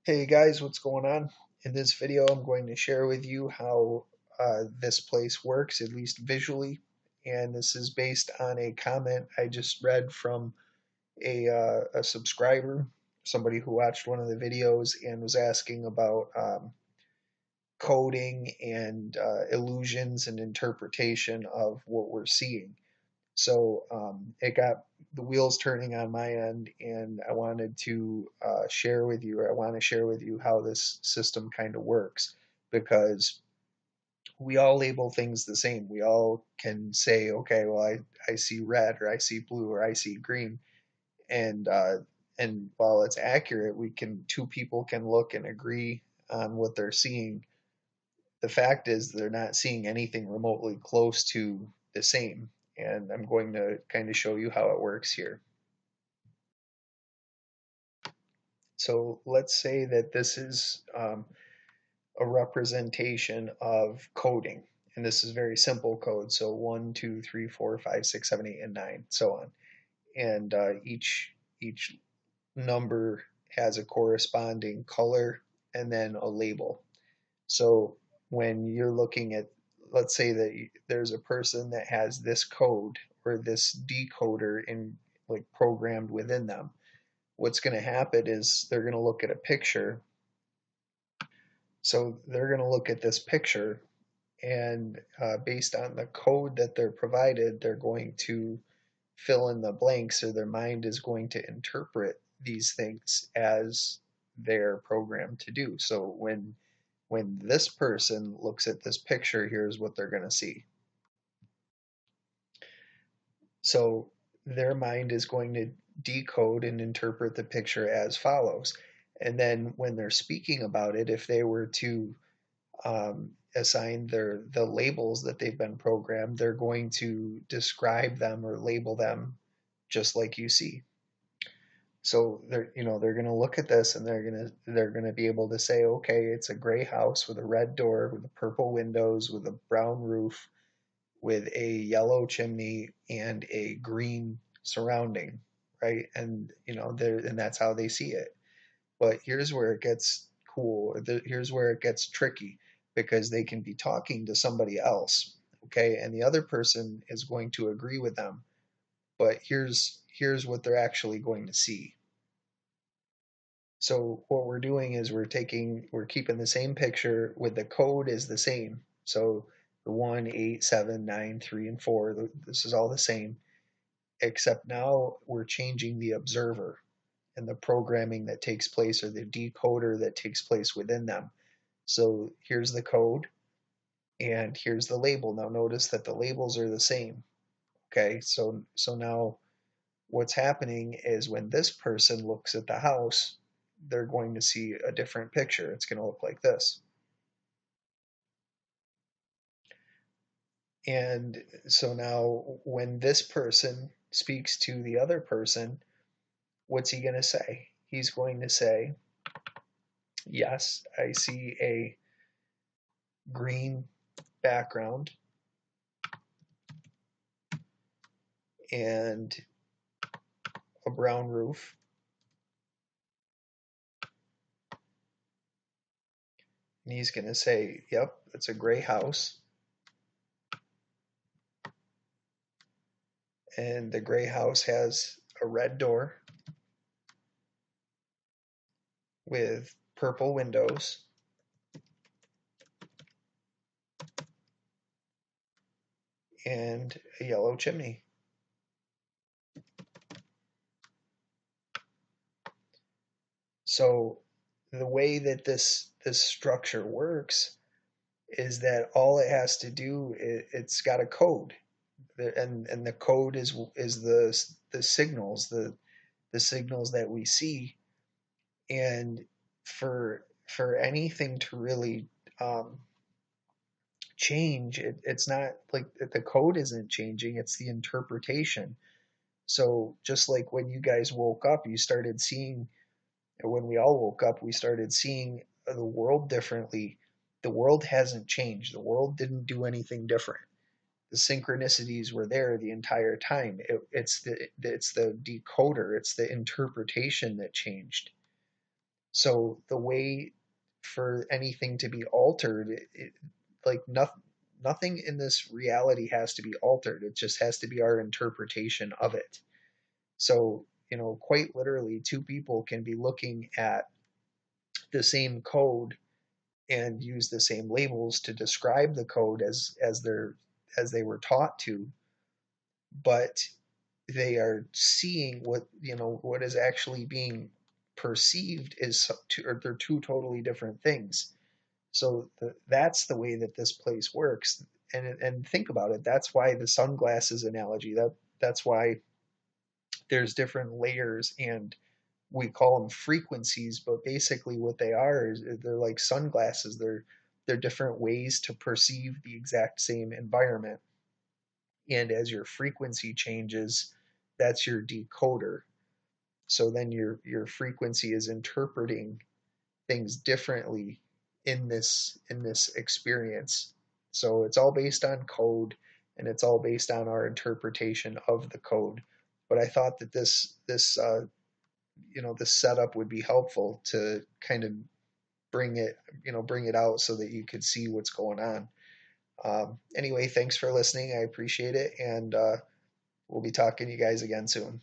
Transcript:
Hey guys, what's going on? In this video, I'm going to share with you how this place works, at least visually. And this is based on a comment I just read from a subscriber, somebody who watched one of the videos and was asking about coding and illusions and interpretation of what we're seeing. So it got the wheels turning on my end, and I wanted to share with you, or I want to share with you how this system kind of works because we all label things the same. We all can say, okay, well, I see red, or I see blue, or I see green, and and while it's accurate, two people can look and agree on what they're seeing. The fact is they're not seeing anything remotely close to the same. And I'm going to kind of show you how it works here. So let's say that this is a representation of coding. And this is very simple code. So 1, 2, 3, 4, 5, 6, 7, 8, and 9, so on. And each number has a corresponding color and then a label. So when you're looking at, let's say that there's a person that has this code or this decoder in like programmed within them, what's going to happen is they're going to look at a picture. So they're going to look at this picture, and based on the code that they're provided, they're going to fill in the blanks, or their mind is going to interpret these things as they're programmed to do. So when this person looks at this picture, here's what they're going to see. So their mind is going to decode and interpret the picture as follows. And then when they're speaking about it, if they were to assign the labels that they've been programmed, they're going to describe them or label them just like you see. So they're going to look at this, and they're going to be able to say, okay, it's a gray house with a red door, with purple windows, with a brown roof, with a yellow chimney and a green surrounding, right? And and that's how they see it. But here's where it gets cool. Here's where it gets tricky, because they can be talking to somebody else, okay, and the other person is going to agree with them. But here's what they're actually going to see. So what we're doing is we're keeping the same picture with the code is the same. So the 1, 8, 7, 9, 3, and 4, this is all the same, except now we're changing the observer and the programming that takes place, or the decoder that takes place within them. So here's the code, and here's the label. Now notice that the labels are the same. Okay, so now what's happening is when this person looks at the house, they're going to see a different picture. It's going to look like this. And so now when this person speaks to the other person, what's he going to say? He's going to say, yes, I see a green background and a brown roof. And he's going to say, yep, it's a gray house. And the gray house has a red door with purple windows and a yellow chimney. So the way that this structure works is that all it has to do, it's got a code, and the code is the signals, the signals that we see. And for anything to really change, it's not like the code isn't changing, it's the interpretation. So just like when you guys woke up, you started seeing, when we all woke up, we started seeing the world differently. The world hasn't changed. The world didn't do anything different. The synchronicities were there the entire time. It's the decoder, it's the interpretation that changed. So the way for anything to be altered, like nothing in this reality has to be altered. It just has to be our interpretation of it. So, quite literally, two people can be looking at the same code and use the same labels to describe the code as they were taught to, but they are seeing what is actually being perceived is or they're two totally different things. So that's the way that this place works. And think about it. That's why the sunglasses analogy. That's why there's different layers, and we call them frequencies. But basically, what they are is they're like sunglasses. They're different ways to perceive the exact same environment. And as your frequency changes, that's your decoder. So then your frequency is interpreting things differently in this experience. So it's all based on code, and it's all based on our interpretation of the code. But I thought that this setup would be helpful to kind of bring it out so that you could see what's going on. Anyway, thanks for listening. I appreciate it, and we'll be talking to you guys again soon.